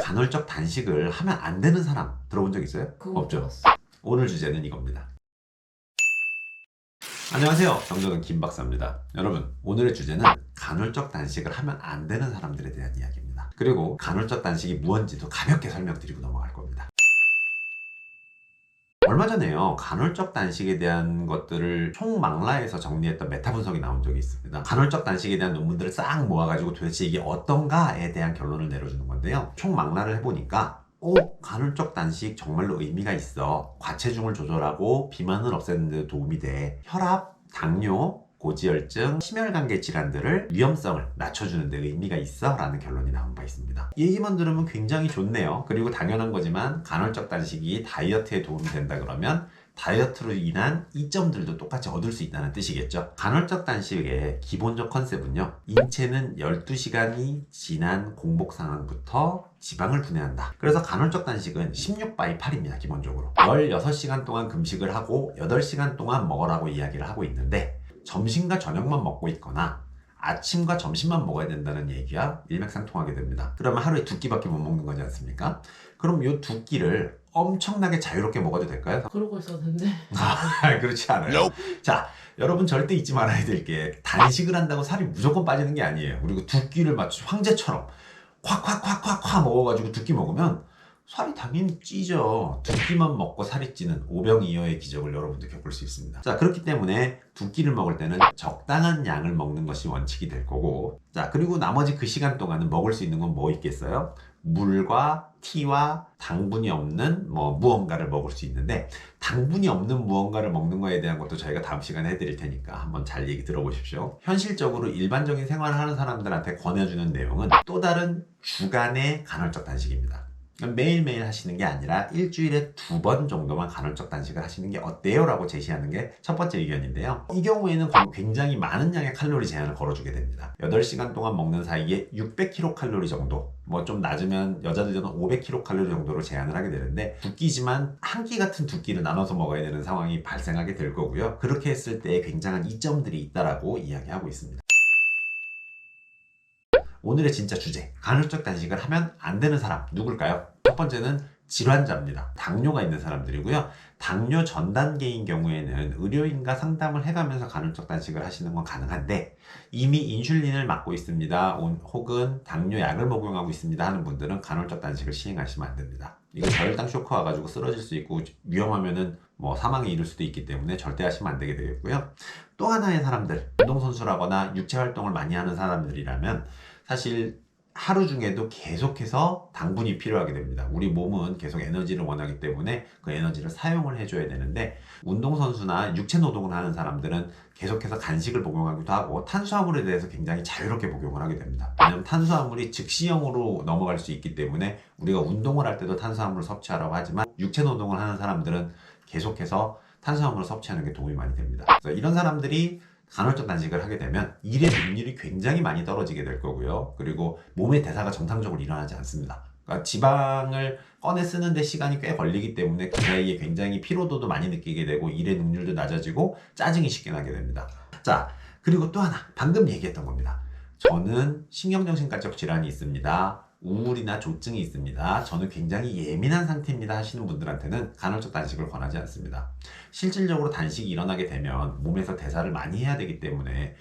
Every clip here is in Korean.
간헐적 단식을 하면 안 되는 사람 들어본 적 있어요? 그거 없죠? 들었어. 오늘 주제는 이겁니다. 안녕하세요. 정조는 김 박사입니다. 여러분, 오늘의 주제는 간헐적 단식을 하면 안 되는 사람들에 대한 이야기입니다. 그리고 간헐적 단식이 무엇인지도 가볍게 설명드리고 넘어갈 겁니다. 얼마 전에요, 간헐적 단식에 대한 것들을 총망라해서 정리했던 메타 분석이 나온 적이 있습니다. 간헐적 단식에 대한 논문들을 싹 모아가지고 도대체 이게 어떤가에 대한 결론을 내려주는 건데요. 총망라를 해보니까 간헐적 단식 정말로 의미가 있어. 과체중을 조절하고 비만을 없애는 데 도움이 돼. 혈압, 당뇨, 고지혈증, 심혈관계 질환들을 위험성을 낮춰주는 데 의미가 있어 라는 결론이 나온 바 있습니다. 이 얘기만 들으면 굉장히 좋네요. 그리고 당연한 거지만 간헐적 단식이 다이어트에 도움이 된다 그러면 다이어트로 인한 이점들도 똑같이 얻을 수 있다는 뜻이겠죠. 간헐적 단식의 기본적 컨셉은요, 인체는 12시간이 지난 공복 상황부터 지방을 분해한다. 그래서 간헐적 단식은 16/8입니다. 기본적으로 16시간 동안 금식을 하고 8시간 동안 먹으라고 이야기를 하고 있는데, 점심과 저녁만 먹고 있거나 아침과 점심만 먹어야 된다는 얘기와 일맥상통하게 됩니다. 그러면 하루에 2끼밖에 못 먹는 거지 않습니까? 그럼 이 2끼를 엄청나게 자유롭게 먹어도 될까요? 그러고 있었는데. 그렇지 않아요. 자, 여러분 절대 잊지 말아야 될 게, 단식을 한다고 살이 무조건 빠지는 게 아니에요. 그리고 2끼를 마치 황제처럼 콱콱콱콱콱 먹어가지고 2끼 먹으면 살이 당연히 찌죠. 2끼만 먹고 살이 찌는 오병이어의 기적을 여러분도 겪을 수 있습니다. 자, 그렇기 때문에 2끼를 먹을 때는 적당한 양을 먹는 것이 원칙이 될 거고, 자, 그리고 나머지 그 시간 동안은 먹을 수 있는 건 뭐 있겠어요? 물과 티와 당분이 없는 무언가를 먹을 수 있는데, 당분이 없는 무언가를 먹는 거에 대한 것도 저희가 다음 시간에 해드릴 테니까 한번 잘 얘기 들어보십시오. 현실적으로 일반적인 생활을 하는 사람들한테 권해주는 내용은 또 다른 주간의 간헐적 단식입니다. 매일매일 하시는 게 아니라 일주일에 2번 정도만 간헐적 단식을 하시는 게 어때요? 라고 제시하는 게 첫 번째 의견인데요. 이 경우에는 굉장히 많은 양의 칼로리 제한을 걸어주게 됩니다. 8시간 동안 먹는 사이에 600kcal 정도, 좀 낮으면 여자들은 500kcal 정도로 제한을 하게 되는데, 2끼지만 한 끼 같은 2끼를 나눠서 먹어야 되는 상황이 발생하게 될 거고요. 그렇게 했을 때 굉장한 이점들이 있다라고 이야기하고 있습니다. 오늘의 진짜 주제, 간헐적 단식을 하면 안 되는 사람 누굴까요? 첫 번째는 질환자입니다. 당뇨가 있는 사람들이고요. 당뇨 전 단계인 경우에는 의료인과 상담을 해가면서 간헐적 단식을 하시는 건 가능한데, 이미 인슐린을 맞고 있습니다, 혹은 당뇨 약을 복용하고 있습니다 하는 분들은 간헐적 단식을 시행하시면 안 됩니다. 이거 저혈당 쇼크 와가지고 쓰러질 수 있고 위험하면은 사망에 이를 수도 있기 때문에 절대 하시면 안 되게 되겠고요. 또 하나의 사람들, 운동선수라거나 육체활동을 많이 하는 사람들이라면 사실 하루 중에도 계속해서 당분이 필요하게 됩니다. 우리 몸은 계속 에너지를 원하기 때문에 그 에너지를 사용을 해줘야 되는데, 운동선수나 육체노동을 하는 사람들은 계속해서 간식을 복용하기도 하고 탄수화물에 대해서 굉장히 자유롭게 복용을 하게 됩니다. 왜냐하면 탄수화물이 즉시형으로 넘어갈 수 있기 때문에 우리가 운동을 할 때도 탄수화물을 섭취하라고 하지만, 육체노동을 하는 사람들은 계속해서 탄수화물을 섭취하는 게 도움이 많이 됩니다. 그래서 이런 사람들이 간헐적 단식을 하게 되면 일의 능률이 굉장히 많이 떨어지게 될 거고요. 그리고 몸의 대사가 정상적으로 일어나지 않습니다. 그러니까 지방을 꺼내 쓰는데 시간이 꽤 걸리기 때문에 그 사이에 굉장히 피로도도 많이 느끼게 되고 일의 능률도 낮아지고 짜증이 쉽게 나게 됩니다. 자, 그리고 또 하나, 방금 얘기했던 겁니다. 저는 신경정신과적 질환이 있습니다, 우울이나 조증이 있습니다, 저는 굉장히 예민한 상태입니다 하시는 분들한테는 간헐적 단식을 권하지 않습니다. 실질적으로 단식이 일어나게 되면 몸에서 대사를 많이 해야 되기 때문에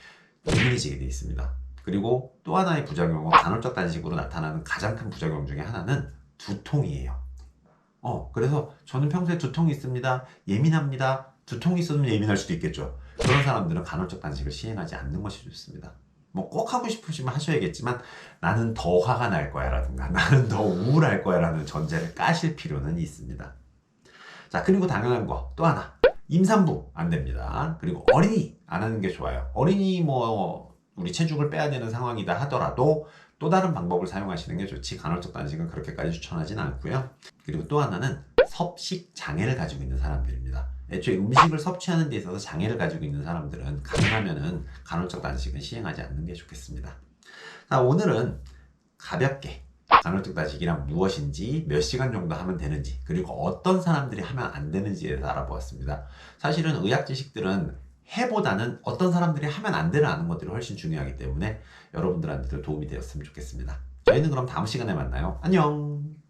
예민해지게 되어 있습니다. 그리고 또 하나의 부작용은, 간헐적 단식으로 나타나는 가장 큰 부작용 중에 하나는 두통이에요. 그래서 저는 평소에 두통이 있습니다, 예민합니다. 두통이 있으면 예민할 수도 있겠죠. 그런 사람들은 간헐적 단식을 시행하지 않는 것이 좋습니다. 꼭 하고 싶으시면 하셔야겠지만, 나는 더 화가 날 거야 라든가 나는 더 우울할 거야 라는 전제를 까실 필요는 있습니다. 자, 그리고 당연한 거 또 하나, 임산부 안 됩니다. 그리고 어린이 안 하는 게 좋아요. 어린이 우리 체중을 빼야 되는 상황이다 하더라도 또 다른 방법을 사용하시는 게 좋지, 간헐적 단식은 그렇게까지 추천하진 않고요. 그리고 또 하나는 섭식 장애를 가지고 있는 사람들입니다. 애초에 음식을 섭취하는 데 있어서 장애를 가지고 있는 사람들은 가능하면은 간헐적 단식은 시행하지 않는 게 좋겠습니다. 자, 오늘은 가볍게 간헐적 단식이란 무엇인지, 몇 시간 정도 하면 되는지, 그리고 어떤 사람들이 하면 안 되는지에 대해서 알아보았습니다. 사실은 의학 지식들은 해보다는 어떤 사람들이 하면 안 되는 아는 것들이 훨씬 중요하기 때문에 여러분들한테도 도움이 되었으면 좋겠습니다. 저희는 그럼 다음 시간에 만나요. 안녕.